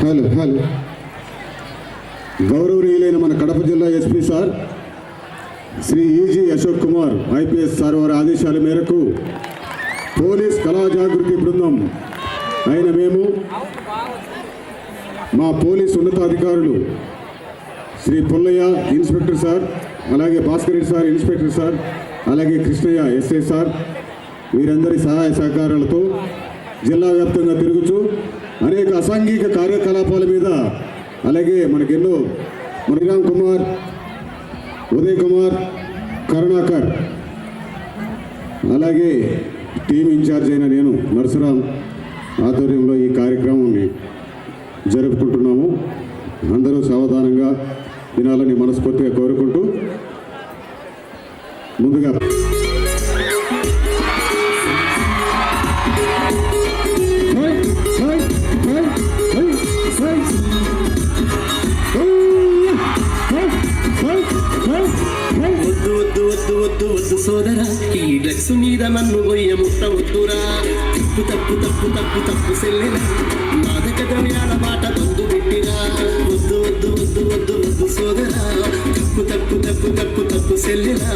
Hello గౌరవనీయులైన మన కడప జిల్లా ఎస్పీ సార్ శ్రీ ఈజీ అశోక్ కుమార్ ఐపీఎస్ సార్ వారి ఆదేశాల మేరకు పోలీస్ కళా జాగృతి బృందం అయిన మేము మా పోలీస్ ఉన్నతాధికారులు శ్రీ పుల్లయ్య ఇన్స్పెక్టర్ సార్, అలాగే Bhaskar Reddy sir inspector sir, అలాగే కృష్ణయ్య ఎస్ఐ సార్, వీరందరి సహాయ సహకారాలతో జిల్లా వ్యాప్తంగా తిరుగుతూ అనేక అసాంఘిక కార్యకలాపాల మీద, అలాగే మనకెన్నో మణిరామ్ కుమార్, ఉదయ్ కుమార్, కరుణాకర్, అలాగే టీం ఇన్ఛార్జ్ అయిన నేను నరసరాం ఆధ్వర్యంలో ఈ కార్యక్రమాన్ని జరుపుకుంటున్నాము. అందరూ సావధానంగా వినాలని మనస్ఫూర్తిగా కోరుకుంటూ ముందుగా వద్దు సోదరా, ఈ డ్రగ్స్ మీద నన్ను గొయ్య ముట్ట వద్దురా. తప్పు తప్పు తప్పు తప్పు తప్పు సెల్లెరా, మాదక ద్రవ్యాల మాట బంధు పెట్టిరా. వద్దు వద్దు వద్దు వద్దు వద్దు సోదరా, తప్పు తప్పు తప్పు తప్పు తప్పు సెల్లెరా.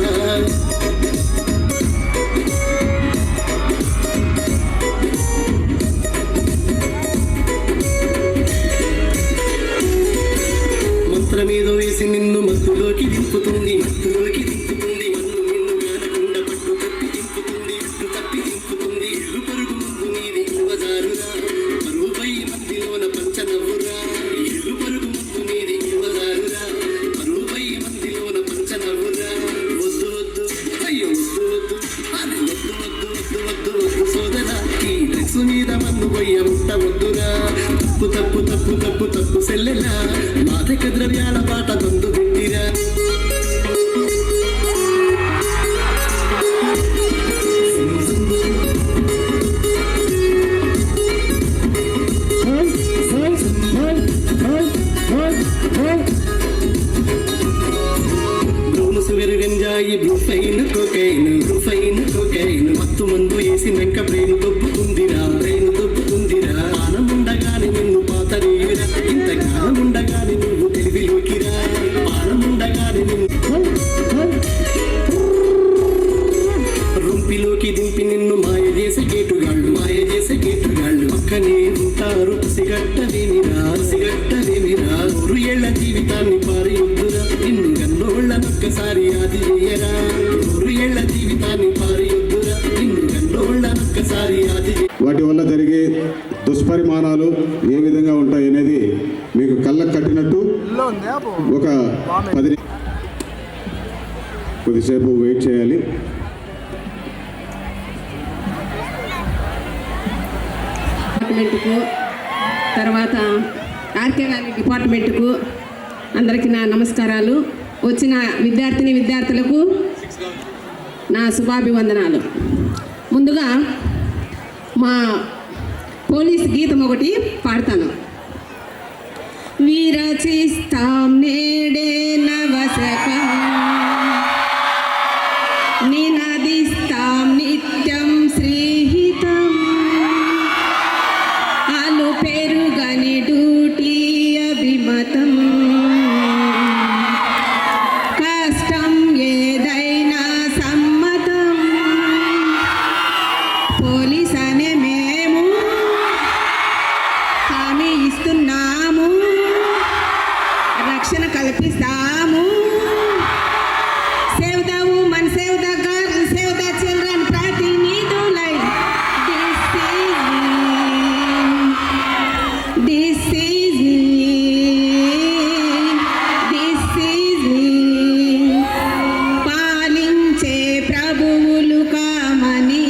మంత్రమేదో వేసి నిన్ను మత్తులోకి దింపుతుంది, మత్తులోకి దింపుతుంది. మన్ను నిన్ను గానకుండా పట్టు తప్పి దింపుతుంది, పట్టు తప్పి దింపుతుంది. ఇల్లు పరుగు ముందు నీది యువజారురా, పరువుపై మందిలోన పంచనవ్వురా. ఇల్లు పరుగు ముందు నీది యువజారురా, పరువుపై మందిలోన పంచనవ్వురా. వద్దు వద్దు అయ్యో వద్దు వద్దు, అది వద్దు వద్దు వద్దు వద్దు వద్దు సోదరా, ఈ డ్రగ్స్ మీద మన్ను పోయ్య ముట్ట వద్దురా. తప్పు తప్పు తప్పు తప్పు తప్పు సెల్లెలా, మాదక ద్రవ్యాల బాట బంధు పెట్టిరా. బ్రౌన్సుగర్ గంజాయి, బ్రూఫైన్ కొకైన్, బ్రూఫైన్ కొకైన్. మత్తు మందు వేసినాక బ్రెయిన్ దొబ్బుకుందిరా, బ్రెయిన్ దొబ్బుకుందిరా. పానముండగానే నిన్ను పాతరేయురా, ఇంతకాలం ఉండగానే నువ్వు తెలివిలోకిరా. పానముండగానే నిన్ను రొంపిలోకి దింపి నిన్ను మాయ చేసే గేటుగాళ్ళు, మాయ చేసే గేటుగాళ్ళు. పక్కనే ఉంటారు సిగట్టలేమిరా, సిగట్టలేమిరా. 100 ఏళ్ల జీవితాన్ని పారేయొద్దురా, నిన్ను గన్నోళ్ళనొక్కసారి ఆది చేయరా. 100 ఏళ్ల జీవితాన్ని పారేయొద్దురా, నిన్ను గన్నోళ్ళనొక్కసారి ఆది. వాటి వల్ల జరిగే దుష్పరిమాణాలు ఏ విధంగా ఉంటాయి అనేది మీకు కళ్ళకు కట్టినట్టు ఒక 10 కొద్దిసేపు వెయిట్ చేయాలి. డిపార్ట్మెంట్కు, తర్వాత ఆర్కే గారి డిపార్ట్మెంట్కు అందరికీ నా నమస్కారాలు. వచ్చిన విద్యార్థులకు నా శుభాభివందనాలు. ముందుగా మా పోలీస్ గీతం ఒకటి పాడతాను. విరచిస్తాం నేడే నవశకం, నినదిస్తాం నిత్యం శ్రీహితం. ఆలు పెరుగని డ్యూటీ అభిమతం, కష్టం ఏదైనా సమ్మతం. పోలీస్ అనే మేము హామీ ఇస్తున్నాము, రక్షణ కల్పిస్తాము. Save the women, save the girl, save the children, ప్రతినిధులై This is me. పాలించే ప్రభువులు కామని,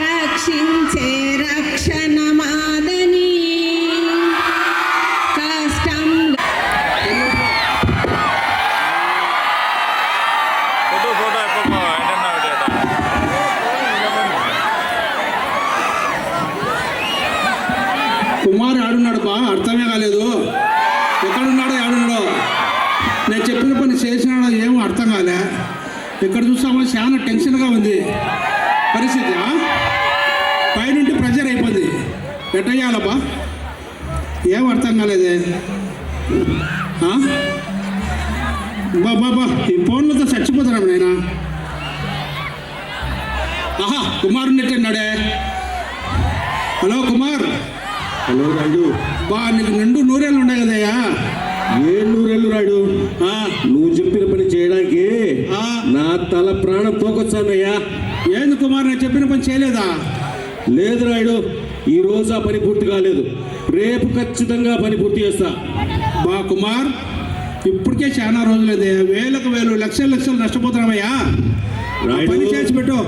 రక్షించే రక్షణ మాదని. కష్టం కుమార్ ఆడున్నాడు బా, అర్థమే కాలేదు. ఎక్కడున్నాడో ఆడున్నాడో, నేను చెప్పిన పని చేసినాడో ఏమో అర్థం కాలే. ఇక్కడ చూస్తామో చాలా టెన్షన్గా ఉంది పరిస్థితి. పైనుండి ప్రెజర్ అయిపోయింది. ఎట్టయ్యాలబ్బా ఏం అర్థం కాలేదే ఆ? బా బా బా ఈ ఫోన్లతో చచ్చిపోతున్నాం నేనా ఆహా కుమార్ నెట్టన్నాడే హలో కుమార్ హలో రాయుడు. బా నీకు నిండు నూరేళ్ళు ఉన్నాయి కదయ్యా ఏ నూరేళ్ళు రాయుడు, ఆ, నువ్వు చెప్పిన పని చేయడానికి ఆ. నా తల ప్రాణం పోకొచ్చానయ్యా. ఏంది కుమార్ నేను చెప్పిన పని చేయలేదా లేదు రాయుడు, ఈ రోజు ఆ పని పూర్తి కాలేదు. రేపు ఖచ్చితంగా పని పూర్తి చేస్తా. బా కుమార్ ఇప్పటికే చాలా రోజులదే వేలకు వేలు లక్షలు లక్షలు నష్టపోతున్నామయ్యా రాయుడు. పని చేసి పెట్టు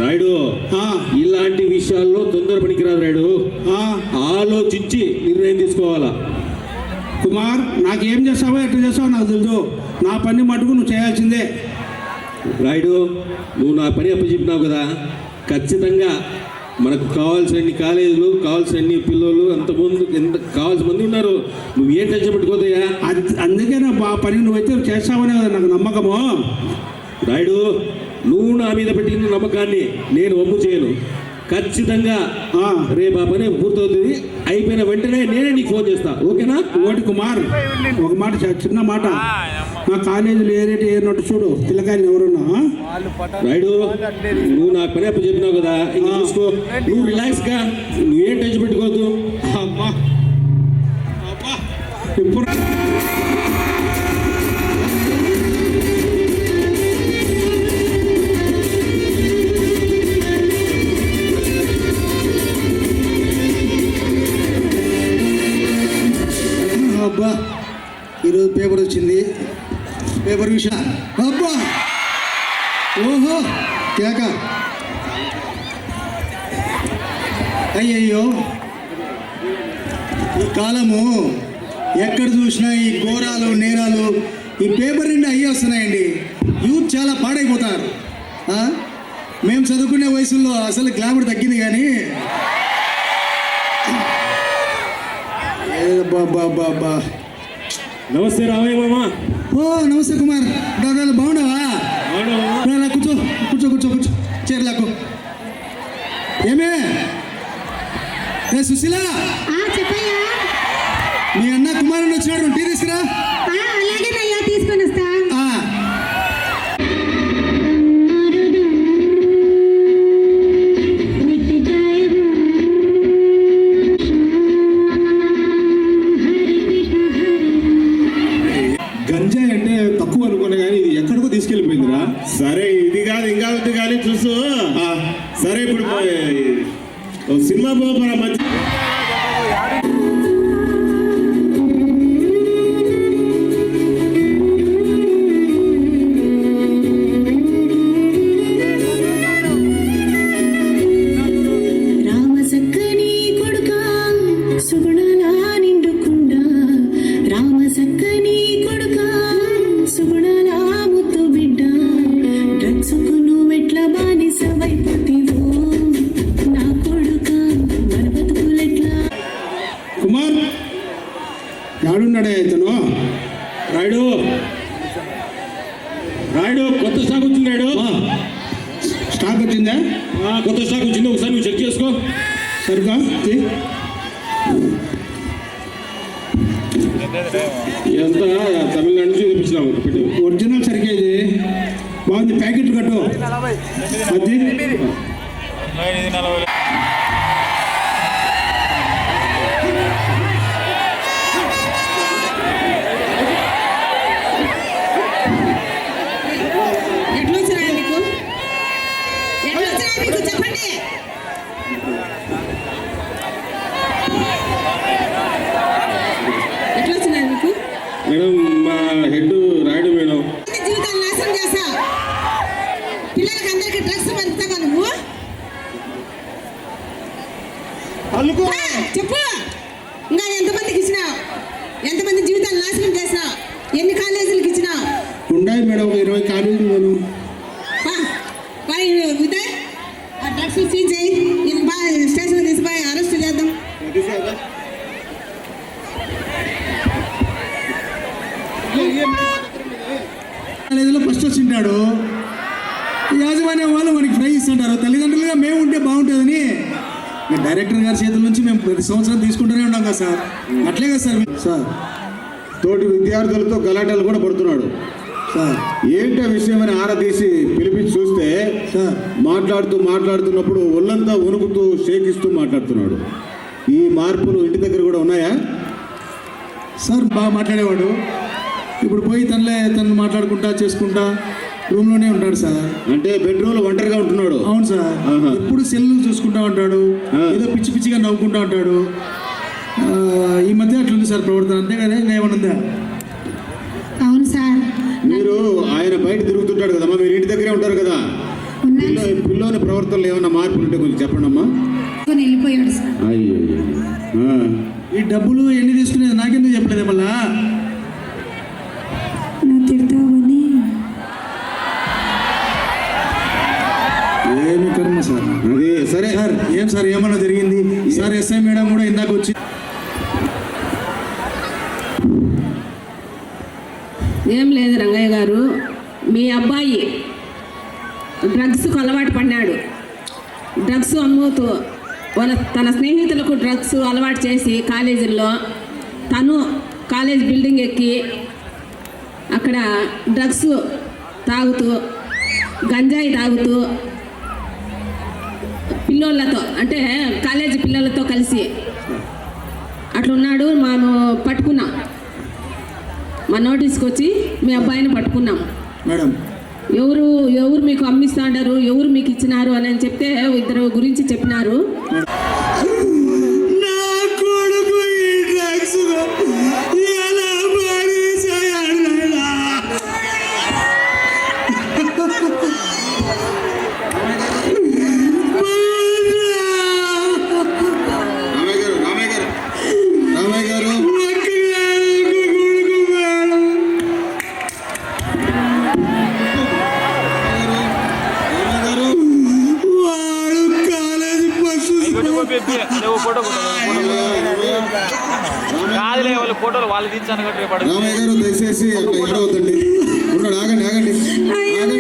రాయుడు, ఆ, ఇలాంటి విషయాల్లో తొందర పనికిరాదు రాయుడు. ఆ. ఆలోచించి నిర్ణయం తీసుకోవాలా. కుమార్ నాకేం చేస్తావో ఎట్లా చేస్తావో నాకు తెలుసు నా పని మటుకు నువ్వు చేయాల్సిందే రాయుడు, నువ్వు నా పని అప్పచెప్పినావు కదా, ఖచ్చితంగా మనకు కావాల్సిన కాలేజీలు, కావాల్సిన పిల్లలు అంతమంది ఎంత కావాల్సిన మంది ఉన్నారు. నువ్వు ఏం టెన్షన్ పెట్టుకోదయ్యా. అందుకే నా బా పని నువ్వైతే చేస్తావనే కదా నాకు నమ్మకము రాయుడు, నువ్వు నా మీద పెట్టిన నమ్మకాన్ని నేను వమ్ము చేయను. ఖచ్చితంగా ఆ. రేపు ఆ పని పూర్తవుతుంది. అయిపోయిన వెంటనే నేనే నీకు ఫోన్ చేస్తా, ఓకేనా? ఓటి కుమార్ ఒక మాట చిన్న మాట మా కాలేజీలో ఏ రేటు ఏరినట్టు చూడు పిల్లకాయలు ఎవరున్నా రాయుడు, నువ్వు నా పని అప్పు చెప్పినావు కదా, ఇంకా చూసుకో. నువ్వు రిలాక్స్గా, నువ్వేం టెన్షన్ పెట్టుకోవద్దు. అబ్బా అబ్బా ఇప్పుడు అబ్బా ఈరోజు పేపర్ వచ్చింది. పేపర్ విషయం అబ్బా ఓహో కేక అయ్యయ్యో ఈ కాలము ఎక్కడ చూసినా ఈ ఘోరాలు నేరాలు ఈ పేపర్ నిండా అయ్యి వస్తున్నాయండి. యూత్ చాలా పాడైపోతారు. మేము చదువుకునే వయసులో అసలు గ్లామర్ తగ్గింది కానీ బాబా. నమస్తే రామయ్య మామ. ఓ నమస్తే కుమార్, దాదాలు బాగున్నావా? రా, కూర్చో కూర్చో కూర్చో కూర్చో చేరలాకు. ఏమే ఏ సుశీల, చెప్పయ్యా. మీ అన్న కుమారుని వచ్చినాడు, టీ తీసుకురా. అలాగేనయ్యా తీసుకొని వస్తా. ఆ. గంజాయి అంటే తక్కువ అనుకున్నా కానీ ఇది ఎక్కడికో తీసుకెళ్ళిపోయిందిరా సరే, ఇది కాదు ఇంకా ఉంది కానీ చూసు. సరే, ఇప్పుడు సినిమా పోరా మధ్య. రామసక్కని కొడుకా సుగుణాల నిండుకుండా, రామసక్కని కొడుకా సుగుణాల ముద్దు బిడ్డ, డ్రగ్స్కు నువ్వెట్లా బానిస వైపుతివో నా కొడుకా, మన బతుకులెట్లా. కుమార్ యాడున్నాడే ఇతను రాయుడు, రాయుడు కొత్త స్టాక్ వచ్చింది రాయుడు. స్టాక్ వచ్చిందా కొత్త స్టాక్ వచ్చింది, ఒకసారి నువ్వు చెక్ చేసుకో. సరిగా ఎంత తమిళనాడు నుంచి తెప్పించినాము పెట్టి. ఒరిజినల్ సరిగ్గా ఇది బాగుంది, ప్యాకెట్ కట్టు అది. ఎట్లొచ్చినా మీకు చెప్పండి. ఎట్లొచ్చినా మీకు? మేడం, మా హెడ్ రాయుడు మేడం. జీవితాలు నాశనం చేస్తా, పిల్లలకి అందరికి డ్రగ్స్ పంచుతావా నువ్వు? చెప్పు. ఇంకా ఎంతమందికి ఇచ్చినావు? ఎంతమంది జీవితాలు నాశనం చేసినావు? ఎన్ని కాలేజీలకు ఇచ్చినావు? ఉండాయి మేడం, ఒక 20 కాలేజీలు నేను. ఉదయ్ ఆ డ్రగ్స్ సీజ్ చేయి, నేను బాగా స్టేషన్ తీసిపోయి అరెస్ట్ చేద్దాం. కాలేజీలో ఫస్ట్ వచ్చింటాడు. యాజమాన్యం వాళ్ళు మనకి ఫ్రై ఇస్తుంటారు. తల్లిదండ్రులుగా మేము ఉంటే బాగుంటుందని డైరెక్టర్ గారి చేతుల నుంచి మేము ప్రతి సంవత్సరం తీసుకుంటూనే ఉన్నాం కదా సార్. అట్లే కదా సార్ సార్ తోటి విద్యార్థులతో గలాటాలు కూడా పడుతున్నాడు. సార్ ఏంటి ఆ విషయం అని ఆరా తీసి పిలిపించి చూస్తే సార్ మాట్లాడుతున్నప్పుడు ఒళ్ళంతా వణుకుతూ షేకిస్తూ మాట్లాడుతున్నాడు. ఈ మార్పులు ఇంటి దగ్గర కూడా ఉన్నాయా? సార్ బాగా మాట్లాడేవాడు. ఇప్పుడు పోయి తను మాట్లాడుకుంటా చేసుకుంటా రూమ్లోనే ఉంటాడు సార్. అంటే బెడ్రూమ్లో ఒంటరిగా ఉంటున్నాడు. అవును సార్. ఆహా. ఎప్పుడు సెల్ చూసుకుంటా ఉంటాడు. ఏదో పిచ్చి పిచ్చిగా నవ్వుకుంటా ఉంటాడు. ఈ మధ్య అట్లుంది సార్ ప్రవర్తన. అంతేగానే ఏమనుందా? అవును సార్. మీరు ఆయన బయట తిరుగుతుంటాడు కదమ్మా, మీరు ఇంటి దగ్గరే ఉంటారు కదా. పిల్లోని ప్రవర్తనలో ఏమన్నా మార్పులు ఉంటే కొంచెం చెప్పండి అమ్మా. వెళ్ళిపోయాడు సార్. అయ్యో, ఈ డబ్బులు ఎన్ని తీసుకునేది నాకెందుకు చెప్పలేదు మళ్ళా? నా తిడతావని. ఏమి కర్మ సార్. అదే సరే సార్ ఏం సార్ ఏమన్నా జరిగింది సార్? ఎస్ఐ మేడం కూడా ఇందాక వచ్చి ఏం లేదు రంగయ్య గారు, మీ అబ్బాయి డ్రగ్స్కు అలవాటు పడినాడు. డ్రగ్స్ అమ్ముతూ తన స్నేహితులకు డ్రగ్స్ అలవాటు చేసి కాలేజీల్లో తను కాలేజ్ బిల్డింగ్ ఎక్కి అక్కడ డ్రగ్స్ తాగుతూ గంజాయి తాగుతూ పిల్లోళ్ళతో అంటే కాలేజీ పిల్లలతో కలిసి అట్లున్నాడు. మేము పట్టుకున్నాం, మా నోటీస్కి వచ్చి మీ అబ్బాయిని పట్టుకున్నాం. మేడం ఎవరు మీకు అమ్మిస్తాడారు, ఎవరు మీకు ఇచ్చినారు అని చెప్తే ఇద్దరు గురించి చెప్పినారు. ఫోటోలు వాళ్ళు తీర్చాను రామయ్య గారు దయచేసి అట్లా ఏడవద్దండి. ఉన్నాడు, ఆగండి ఆగండి ఆగండి.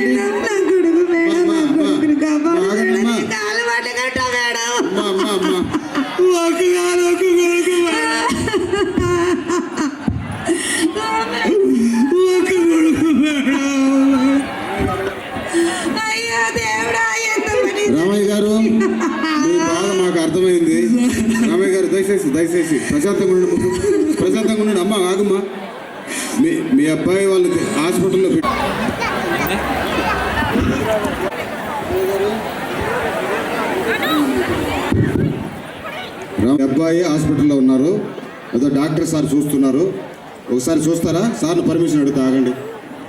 రామయ్య గారు మీ బాధ మాకు అర్థమైంది. రామయ్య గారు దయచేసి ప్రశాంతంగా ఉండండి. అమ్మ ఆగమ్మా, మీ అబ్బాయి వాళ్ళకి హాస్పిటల్లో పెట్టి అబ్బాయి హాస్పిటల్లో ఉన్నారు. ఏదో డాక్టర్ సార్ చూస్తున్నారు. ఒకసారి చూస్తారా? సార్ని పర్మిషన్ అడుగుతా, ఆగండి.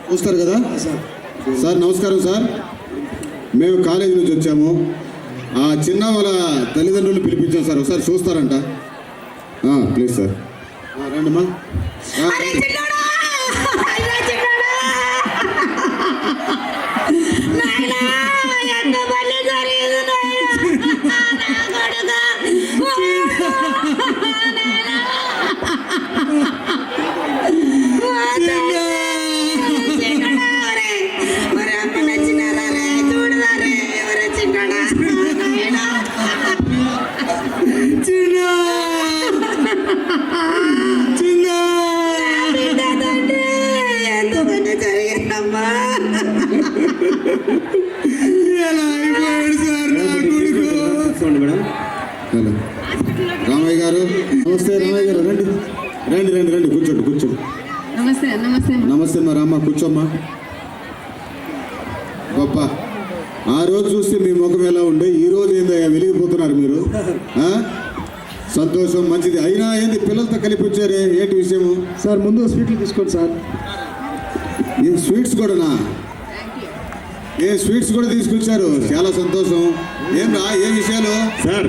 చూస్తారు కదా సార్? నమస్కారం సార్, మేము కాలేజీ నుంచి వచ్చాము. ఆ చిన్న వాళ్ళ తల్లిదండ్రులు పిలిపించాం సార్, ఒకసారి చూస్తారంట. ప్లీజ్ సార్ రండమ్మా. రామయ్య గారు నమస్తే. రామయ్య గారు రండి కూర్చోండి. నమస్తే మా రామ్మ, కూర్చోమ్మా. గొప్ప ఆ రోజు చూస్తే మీ ముఖం ఎలా ఉండే, ఈ రోజు ఏందయ్యా వెలిగిపోతున్నారు మీరు. సంతోషం, మంచిది. అయినా ఏంది పిల్లలతో కలిపి వచ్చారే, ఏంటి విషయము? సార్ ముందు స్వీట్లు తీసుకోండి సార్. ఏ స్వీట్స్ కూడానా? స్వీట్స్ కూడా తీసుకొచ్చారు, చాలా సంతోషం. ఏం విషయాలు సార్?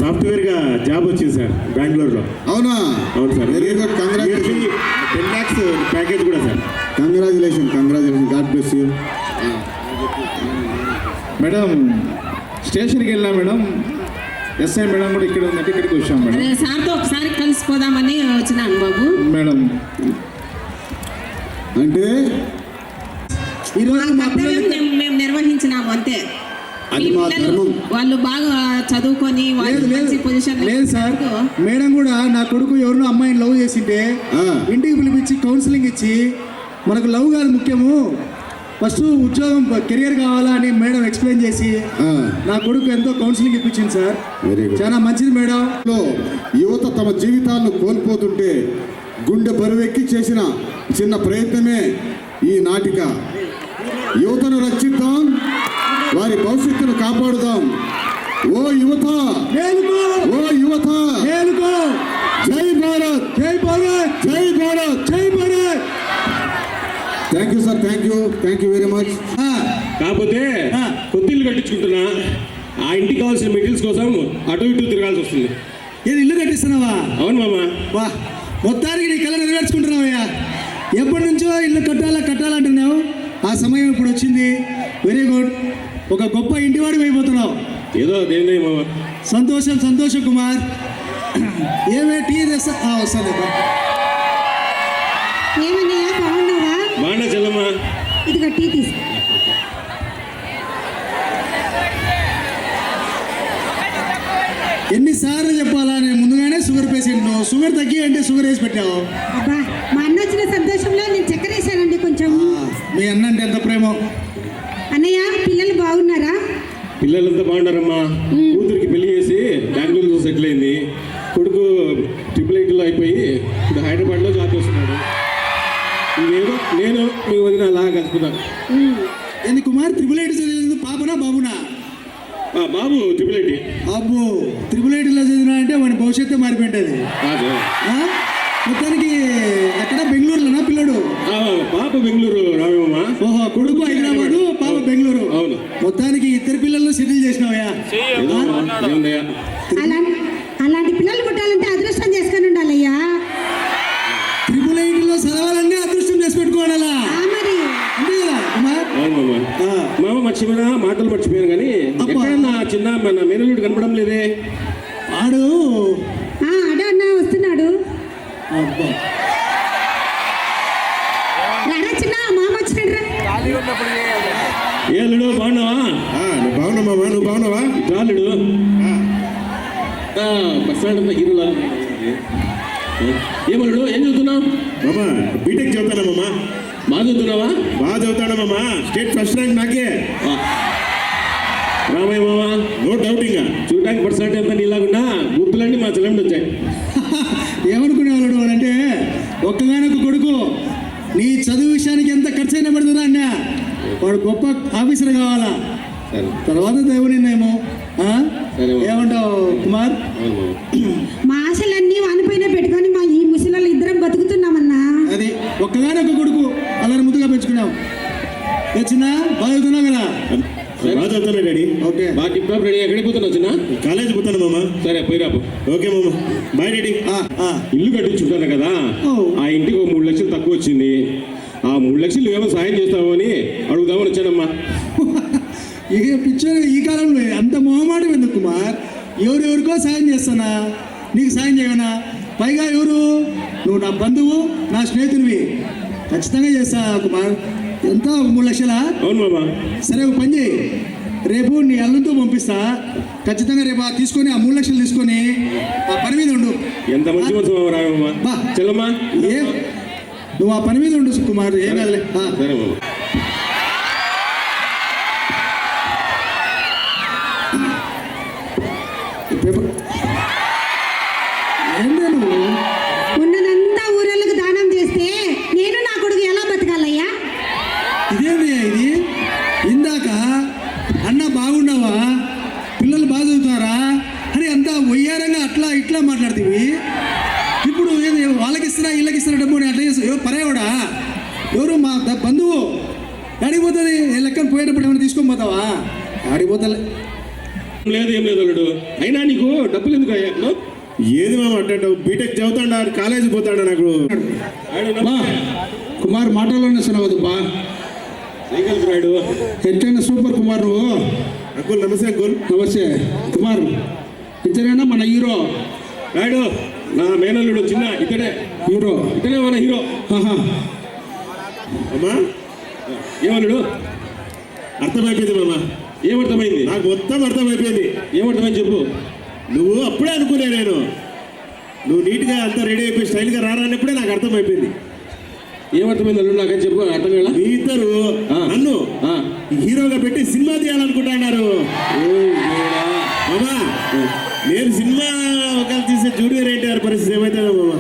సాఫ్ట్వేర్ గా జాబ్ వచ్చింది సార్ బెంగళూరులో. అవునా? అవును sir. Very good, congratulation. 10 lakhs package కూడా sir. Congratulation, god bless you. Madam స్టేషన్కి వెళ్ళినా మేడం, ఎస్ఐ మేడం కూడా ఇక్కడ ఉందంటే ఇక్కడికి వచ్చాం మేడం. సార్తో ఒకసారి కలిసిపోదామని వచ్చినాను బాబు. మేడం అంటే ఈరోజు మా కర్తవ్యం మేము నిర్వహించినాము అంతే. అది మీ మా పిల్లలు ధర్మం. వాళ్ళు బాగా చదువుకొని వాళ్ళు లేదు మంచి పొజిషన్ లేదు సార్, మేడం కూడా నా కొడుకు ఎవరినో అమ్మాయిని లవ్ చేసింటే ఆ. ఇంటికి పిలిపించి కౌన్సిలింగ్ ఇచ్చి మనకు లవ్ కాదు ముఖ్యము, ఫస్ట్ ఉద్యోగం కెరియర్ కావాలా అని మేడం ఎక్స్ప్లెయిన్ చేసి ఆ. నా కొడుకు ఎంతో కౌన్సిలింగ్ ఇప్పించింది సార్. Very good. చాలా మంచిది మేడం. లో యువత తమ జీవితాలను కోల్పోతుంటే గుండె బరువెక్కి చేసిన చిన్న ప్రయత్నమే ఈ నాటిక. యువతను రక్షిద్దాం, వారి భవిష్యత్తును కాపాడుదాం. ఓ యువత, మేలుకో, ఓ యువత, మేలుకో. జై భారత్, జై భారత్, జై భారత్. జై Bharat. Thank you sir, thank you very much. కాకపోతే ఆ. కొత్త ఇల్లు కట్టించుకుంటున్నా, ఆ ఇంటికి కావాల్సిన మెటీరియల్స్ కోసం అటు ఇటు తిరగాల్సి వస్తుంది. ఏది ఇల్లు కట్టిస్తున్నావా? అవును మామ. వా, మొత్తానికి నీ కళ నెరవేర్చుకుంటున్నావయ్యా. ఎప్పటి నుంచో ఇల్లు కట్టాలంటున్నావు, ఆ సమయం ఇప్పుడు వచ్చింది. Very good. ఒక గొప్ప ఇంటివాడికి అయిపోతున్నావు. ఏదో దేని మామ. సంతోషం కుమార్. ఏమే టీ తెస్తా? వస్తుంది. ఏమన్నయ్యా బాగున్నావా? బాగా చెల్లమ్మా. ఇదిగో టీ తీసుకో. ఎన్నిసార్లు చెప్పాలా, నేను ముందుగానే షుగర్ పేషెంట్, షుగర్ తగ్గి అంటే షుగర్ వేసి పెట్టావు. అబ్బా, మా అన్న వచ్చిన సంతోషంలో నేను చక్కెర వేసానండి కొంచెం. మీ అన్న అంటే ఎంత ప్రేమ. అన్నయ్య పిల్లలు బాగున్నారా? పిల్లలంతా బాగున్నారమ్మా. కూతురికి పెళ్లి చేసి బెంగళూరులో సెటిల్ అయింది. కొడుకు ట్రిపుల్ అయిపోయి ఇప్పుడు హైదరాబాద్లో జాబ్ చేస్తున్నాడు. నేను మీ వదిన అలా కలుపుతాను. ఏంది కుమార్, 888 చదివింది పాపనా బాబునా? బాబు ట్రిపుల్ అబ్బో, 888లో చదివినా అంటే వాడి భవిష్యత్తు మారిపోయింది. కాదు. మొత్తానికి ఎక్కడ బెంగళూరులోనా పిల్లడు? పాప బెంగళూరు రామేమమ్మ. ఓహో, కొడుకు హైదరాబాదు, పాప బెంగళూరు. అవును. మొత్తానికి ఇద్దరు పిల్లలు సెటిల్ చేసినావయ్యా. ఏముందయ్యా? అలాంటి పిల్లలు పుట్టాలంటే అదృష్టం చేసుకొని ఉండాలయ్యా. 888లో చదవాలన్నీ అదృష్టం చేసి పెట్టుకోవాలా? మరి అంతే కదా కుమార్? అవును మామ. మర్చిపోయినా, మాటలు మర్చిపోయాను కానీ ఎక్కడన్నా చిన్న మన మేనల్లుడు కనపడం లేదే. వాడు అడా అన్న వస్తున్నాడు. అబ్బా, రారా చిన్న మామ వచ్చినాడు రా. ఏ అల్లుడు బాగున్నావా? నువ్వు బాగున్నావా? నువ్వు బాగున్నావా? రాలుడు బస్ స్టాండ్ అంతా హీరోలా. ఏమల్లుడు ఏం చదువుతున్నావు? మామా బీటెక్ చదువుతానమ్మా. బాగా చదువుతున్నావా? బాగా చదువుతానమ్మా. స్టేట్ ఫస్ట్ ర్యాంక్ నాకే. రామయ్య మామ, నో డౌటింగ్. చూడటానికి పర్సెంట్ ఎంత నీలాగున్నా గుర్తులన్నీ మా చెల్లెండి వచ్చాయి. ఏమనుకునేవాడు వాడంటే ఒక్కగానొక్క కొడుకు. నీ చదువు విషయానికి ఎంత ఖర్చు అయినా పెడుతున్నా అన్న, వాడు గొప్ప ఆఫీసర్ కావాలా. సరే తర్వాత దేవునిన్నేమో. సరే. ఏమంటావు కుమార్? అవును మామ. మా ఆశలన్నీ వానిపైన పెట్టుకొని మా ఈ ముసలి ఇద్దరం బతుకుతున్నామన్నా. అది ఒక్కగానొక్క కొడుకు అలా ముద్దుగా పెంచుకున్నావు. చిన్న బాగా చదువుతున్నావు కదా? బాగా చదువుతాను డాడీ. ఓకే, బాగా టిప్ టాప్ రెడీ. ఎక్కడికి పోతున్నావు చిన్న? కాలేజ్ పోతాను మామా. సరే పోయి రాపు. ఓకే మామా, బాయ్ డాడీ. ఇల్లు కట్టించుంటాను కదా, ఆ ఇంటికి 3 లక్షలు తక్కువ వచ్చింది. ఆ 3 లక్షలు ఏమో సాయం చేస్తావు అని అడుగుదామని వచ్చానమ్మా. ఇక పిక్చర్ ఈ కాలంలో అంత మొహమాటం ఎందుకు కుమార్? ఎవరెవరికో సాయం చేస్తానా, నీకు సాయం చేయనా? పైగా ఎవరు నువ్వు? నా బంధువు, నా స్నేహితునివి. ఖచ్చితంగా చేస్తా కుమార్. ఎంత 3 లక్షలా? అవును మామ. సరే ఒక పని చేయి, రేపు నీ అల్లంతో పంపిస్తా. ఖచ్చితంగా రేపు తీసుకొని ఆ 3 లక్షలు తీసుకొని ఆ పని మీద ఉండు. ఎంత మంచి మనసు మామ రామమ్మ. బా. చెల్లమ్మా ఏ నువ్వు ఆ పని మీద ఉండు కుమార్, ఏం కాదులే. సరే మామ. ఏందే నువ్వు? ఉన్నదంతా ఊరళ్ళకు దానం చేస్తే నేను నా కొడుకు ఎలా బతకాలయ్యా? ఇదేమి ఇది? ఇందాక అన్న బాగున్నావా, పిల్లలు బాగా చదువుతారా అని అంతా వయ్యారంగా అట్లా ఇట్లా మాట్లాడుతీవి. ఇప్పుడు ఏది వాళ్ళకి ఇస్తున్నా వీళ్ళకి ఇస్తున్నా డబ్బు అట్లా చేస్తా. ఎవరు పరేవాడా? ఎవరు? మా బంధువు. ఆడిపోతుంది లెక్కన పోయేటప్పుడు ఏమైనా తీసుకొని పోతావా? ఆడిపోతలే. లేదు ఏం లేదు అల్లుడు. అయినా నీకు డబ్బులు ఎందుకు అయ్యా? ఏది మామ అంటాడు? బీటెక్ చదువుతాడా, కాలేజ్ పోతాడా? నాకు కుమార్ మాటల్లోనే సునవదుబ్బా. రాయుడు ఎట్లయినా సూపర్ కుమార్ నువ్వు. అంకుల్ నమస్తే. అంకుల్ నమస్తే కుమార్. ఇతనేనా మన హీరో? రాయుడు నా మేనల్లుడు చిన్న. ఇతడే హీరో. ఇతనే మన హీరో. అమ్మా ఏమల్లుడు? అర్థమైపోయింది మామ. ఏమర్థమైంది? నాకు మొత్తం అర్థమైపోయింది. ఏమర్థమైంది చెప్పు. నువ్వు అప్పుడే అనుకునే నేను నువ్వు నీట్గా అంతా రెడీ అయిపోయి స్టైల్గా రానప్పుడే నాకు అర్థమైపోయింది. ఏమర్థమైంది అల్లుడు నాకని చెప్పు. అర్థం కదా. మీ ఇద్దరు నన్ను హీరోగా పెట్టి సినిమా తీయాలనుకుంటున్నారు. మామా నేను సినిమా ఒకవేళ తీసే జూనియర్ ఎన్టీఆర్ పరిస్థితి ఏమవుతుందో మామా.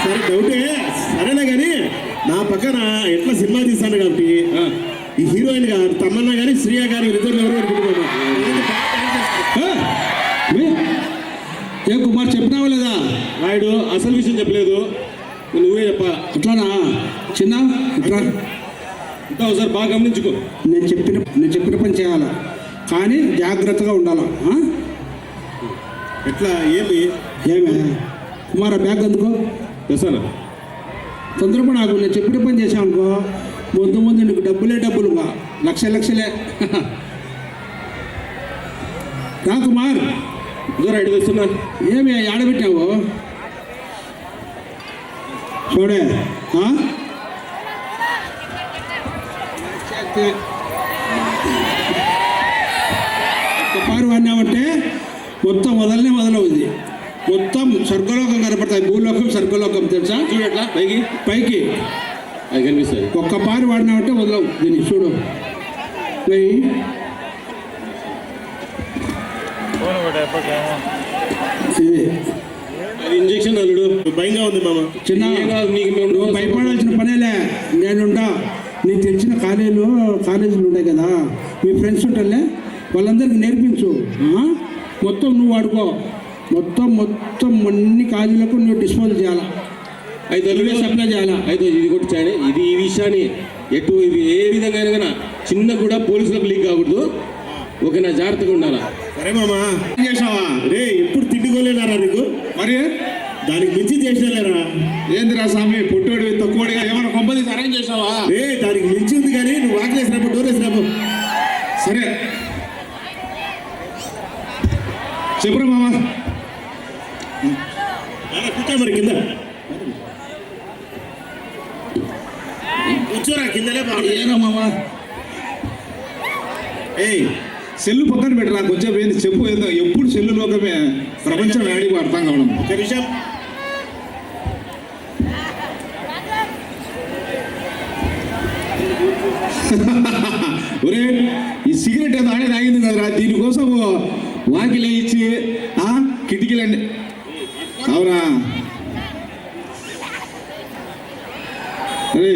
సరే డౌటే సరేలే కానీ నా పక్కన ఎట్లా సినిమా తీస్తాను కాబట్టి ఈ హీరోయిన్ గారు తమన్నా కానీ శ్రీయా గారి ఇద్దరు ఎవరు అనుకుంటున్నాను. ఏ కుమార్ చెప్పినావా లేదా? రాయుడు అసలు విషయం చెప్పలేదు, నువ్వే చెప్పా. అట్లానా చిన్న ఇట్లా ఇంకా ఒకసారి బాగా గమనించుకో. నేను చెప్పిన పని చేయాలా, కానీ జాగ్రత్తగా ఉండాలా. ఎట్లా ఏమే కుమార్ బ్యాగ్ అందుకో. తెస్తానా? తొందరపడి నాకు నేను చెప్పిన పని చేశాను అనుకో, ముందు నీకు డబ్బులుగా లక్షలే. రా కుమార్. ఇదో రైడ్ తెస్తున్నా. ఏమి ఆడబెట్టావు చూడే. ఒక్కపారు వాడినామంటే మొత్తం మొదలవుద్ది. మొత్తం స్వర్గలోకం కనపడతాయి. భూలోకం స్వర్గలోకం తెలుసా? చూడట్లా పైకి అది కనిపిస్తుంది. ఒక్కపారు వాడినామంటే వదలవు దీన్ని. చూడు అది ఇంజక్షన్ అల్లుడు. భయంగా ఉంది మామ. చిన్న నువ్వు భయపడాల్సిన పనేలే. నేనుండా. నీకు తెలిసిన కాలేజీలు ఉన్నాయి కదా, మీ ఫ్రెండ్స్ ఉంటారులే, వాళ్ళందరికీ నేర్పించు. మొత్తం నువ్వు వాడుకో. మొత్తం అన్ని కాలేజీలకు నువ్వు డిస్పోజ్ చేయాలా. అయితే అల్లుడే సప్లై చేయాలా. అయితే ఇది కొట్టించాడు. ఈ విషయాన్ని ఎటు ఏ విధంగా అయినా చిన్న కూడా పోలీసులకు లీక్ కాకూడదు. ఓకేనా? జాగ్రత్తగా ఉండాలా. సరే మామా. ఏం చేసావా రే ఎప్పుడు తిట్టుకోలేనారా నీకు? మరి దానికి మించి చేసినారా? ఏందిరా స్వామి పొట్టోడి తక్కువడిగా ఏమైనా కొంపది అరేంజ్ చేసావా? రే దానికి మించి ఉంది కానీ నువ్వు వాకిలేసినప్పుడు డోర్ వేసినప్పుడు. సరే చెప్పురా మామా. కూర్చో మరి కింద కూర్చోరా కిందనే. ఏరా మామా. సెల్లు పక్కన పెట్టరా కొంచెం. ఏంది చెప్పు. ఏదో ఎప్పుడు సెల్లు లోకమే, ప్రపంచం వేడికి అర్థం కావడం. ఒక నిమిషం. ఒరే ఈ సిగరెట్ ఏదో ఆడే తాగింది కదరా, దీనికోసం వాకిలే ఇచ్చి కిటికీలండి. అవునా? అరే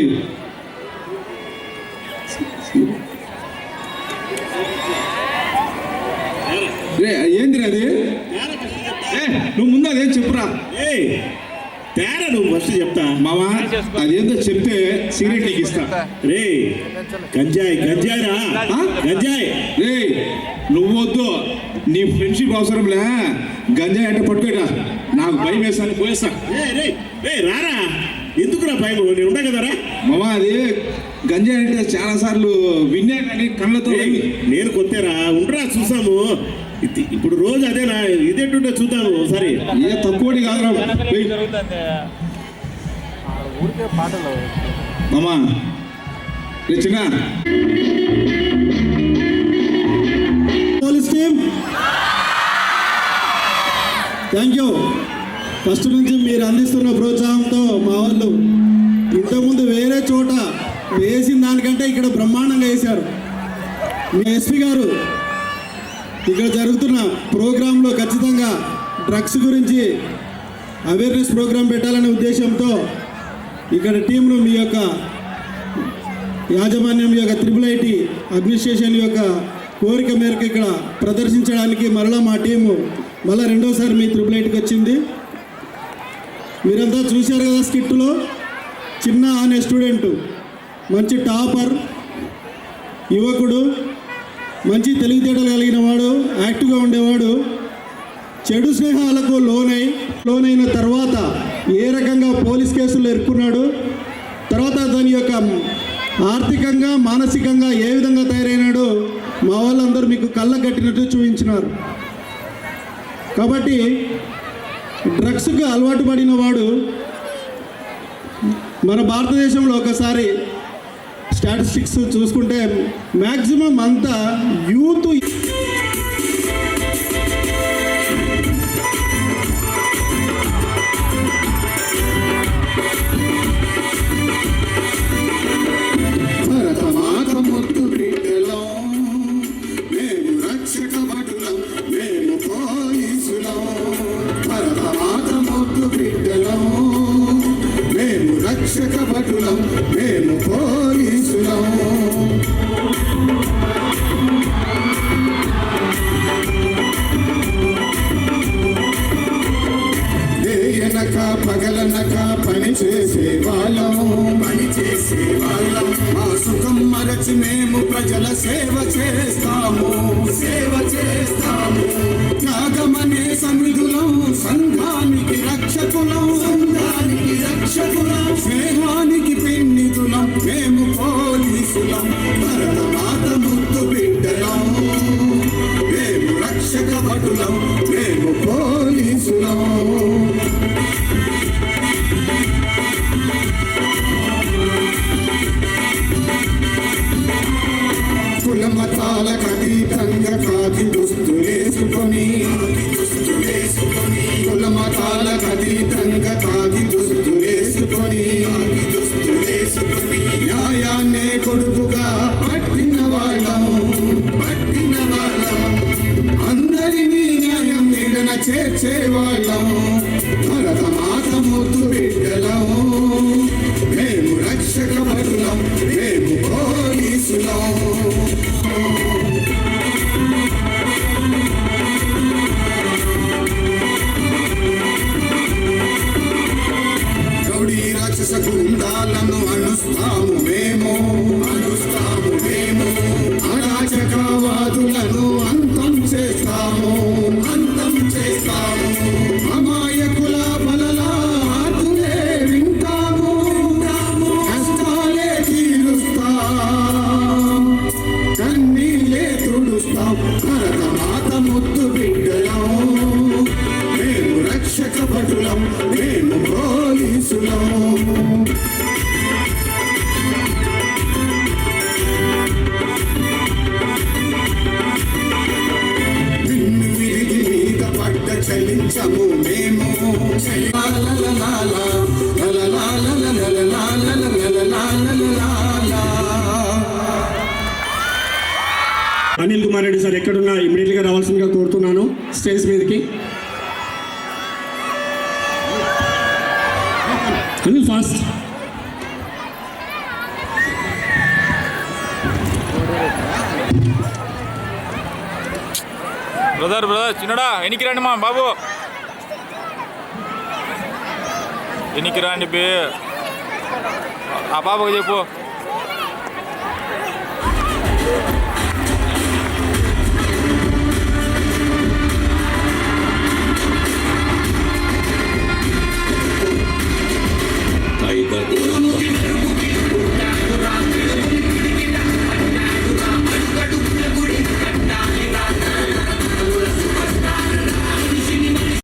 రే ఏంది అది? నువ్వు ముందు అదేం చెప్పురా. తేడా నువ్వు ఫస్ట్ చెప్తా మామా. అదేందో చెప్తే సిగరెట్ నీకు ఇస్తా. రే గంజాయి రా గంజాయి. రే నువ్వు వద్దు, నీ ఫ్రెండ్షిప్ అవసరంలే. గంజాయి అంటే పట్టుకోరా, నాకు భయం వేస్తాను, పోయేస్తా. రారా. ఎందుకురా భయం? నేను ఉంటా కదరా మామా. అది గంజాయి అంటే చాలా సార్లు విన్నా కానీ కళ్ళతో. నేను కొత్తేరా. ఉండరా చూసాము. ఇప్పుడు రోజు అదేనా? ఇదేంటుంటే చూద్దాము ఒకసారి. ఏ తక్కువడి కాదురా మామా. చిన్న police team thank you. First నుంచి మీరు అందిస్తున్న ప్రోత్సాహంతో మా వాళ్ళు ఇంతకుముందు వేరే చోట వేసిన దానికంటే ఇక్కడ బ్రహ్మాండంగా వేశారు. మీ ఎస్పీ గారు ఇక్కడ జరుగుతున్న ప్రోగ్రాంలో ఖచ్చితంగా డ్రగ్స్ గురించి అవేర్నెస్ ప్రోగ్రాం పెట్టాలనే ఉద్దేశంతో ఇక్కడ టీంను మీ యొక్క యాజమాన్యం యొక్క IIIT అడ్మినిస్ట్రేషన్ యొక్క కోరిక మేరకు ఇక్కడ ప్రదర్శించడానికి మరలా మా టీము మళ్ళీ రెండోసారి మీ IIITకి వచ్చింది. మీరంతా చూశారు కదా స్కిట్లో. చిన్న అనే స్టూడెంట్ మంచి టాపర్ యువకుడు, మంచి తెలివితేటలు కలిగిన వాడు, యాక్టివ్గా ఉండేవాడు. చెడు స్నేహాలకు లోనైన తర్వాత ఏ రకంగా పోలీస్ కేసులు ఎదుర్కొన్నాడు, తర్వాత దాని యొక్క ఆర్థికంగా మానసికంగా ఏ విధంగా తయారైనాడో మా వాళ్ళందరూ మీకు కళ్ళకు కట్టినట్టు చూపించినారు. కాబట్టి డ్రగ్స్కి అలవాటు పడిన వాడు మన భారతదేశంలో ఒకసారి స్టాటిస్టిక్స్ చూసుకుంటే మ్యాక్సిమం అంతా యూత్. భరతమాత ముద్దు బిడ్డలం, మేము రక్షక భటులం, మేము పోలీసులం. భరతమాత ముద్దు బిడ్డలం, మేము రక్షక భటులం, మేము పోలీసులం. దేయనక పగలనక పని చేసే వాళ్ళం, మా సుఖం మరచి మేము ప్రజల సేవ చేస్తాము. త్యాగమనే సమిధులం, సంఘానికి రక్షకులం, స్నేహానికి పిన్నితులం, మేము పోలీసులం. భరతమాత ముద్దు బిడ్డలం, మేము రక్షక భటులం, మేము పోలీసులం. కులమతాలకు అతీతంగా కాకి దుస్తులేసుకొని, కులమతాలకు అతీతంగా కాకి దుస్తులేసుకొని, న్యాయాన్నే కొడుకుగా పట్టిన వాళ్ళం, అందరినీ న్యాయం నీడన చేర్చేవాళ్ళం. భరతమాత ముద్దు బిడ్డలం, మేము రక్షక భటులం, మేము పోలీసులం. రౌడీ రాక్షస గుండాలను అణుస్తాము మేము, అరాచకవాదులను అంతం చేస్తాము. అమాయకుల బలలా ఆతులే వింటాము, కష్టాలే తీరుస్తాం, కన్నీళ్ళే తుడుస్తాం. భరతమాత ముద్దు బిడ్డలం, మేము రక్షక భటులం, మేము పోలీసులం. విన్ను విరిగి మీద పడ్డ చలించము మేము. అనిల్ కుమార్ రెడ్డి సార్ ఎక్కడున్నా ఇమీడియట్గా రావాల్సిందిగా కోరుతున్నాను స్టేజ్ మీదకి. అనిల్ ఫాస్ట్. బ్రదర్ చిన్నడా ఎనికి రండి మా బాబు, ఎనికి రండి బే. ఆ బాబుకి చెప్పు. టైగర్